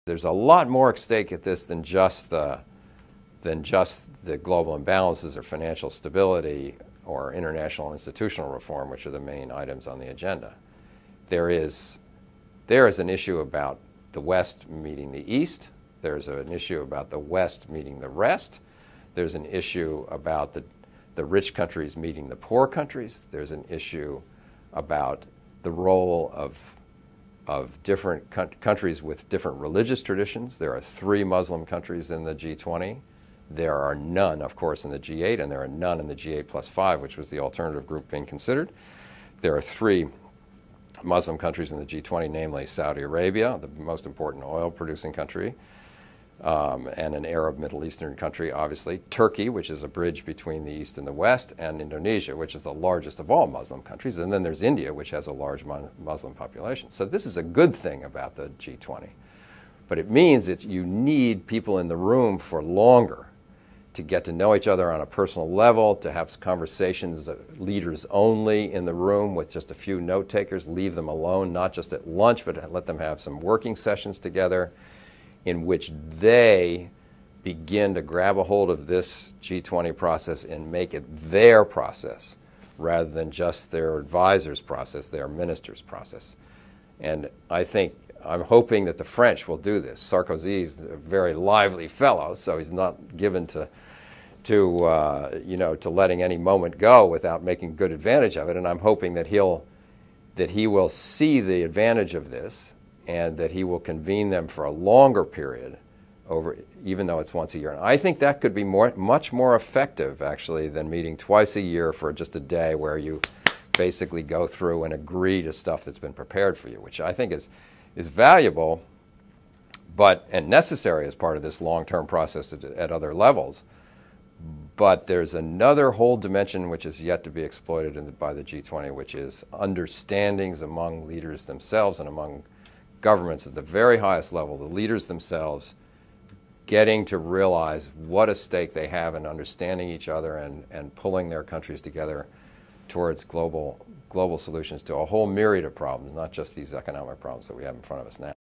There's a lot more at stake at this than just the global imbalances or financial stability or international institutional reform, which are the main items on the agenda. There is an issue about the West meeting the East. There's an issue about the West meeting the rest. There's an issue about the rich countries meeting the poor countries. There's an issue about the role of different countries with different religious traditions. There are 3 Muslim countries in the G20. There are none, of course, in the G8, and there are none in the G8 plus 5, which was the alternative group being considered. There are 3 Muslim countries in the G20, namely Saudi Arabia, the most important oil-producing country, and an Arab Middle Eastern country, obviously, Turkey, which is a bridge between the East and the West, and Indonesia, which is the largest of all Muslim countries, and then there's India, which has a large Muslim population. So this is a good thing about the G20, but it means that you need people in the room for longer to get to know each other on a personal level, to have conversations, leaders only in the room with just a few note takers, leave them alone, not just at lunch, but let them have some working sessions together in which they begin to grab a hold of this G20 process and make it their process rather than just their advisors' process, their ministers' process. And I'm hoping that the French will do this. Sarkozy is a very lively fellow, so he's not given to letting any moment go without making good advantage of it. And I'm hoping that he will see the advantage of this, and that he will convene them for a longer period, even though it's once a year. And I think that could be much more effective, actually, than meeting twice a year for just a day where you basically go through and agree to stuff that's been prepared for you, which I think is valuable and necessary as part of this long-term process at other levels. But there's another whole dimension which is yet to be exploited by the G20, which is understandings among leaders themselves and among governments at the very highest level, the leaders themselves, getting to realize what a stake they have in understanding each other and pulling their countries together towards global solutions to a whole myriad of problems, not just these economic problems that we have in front of us now.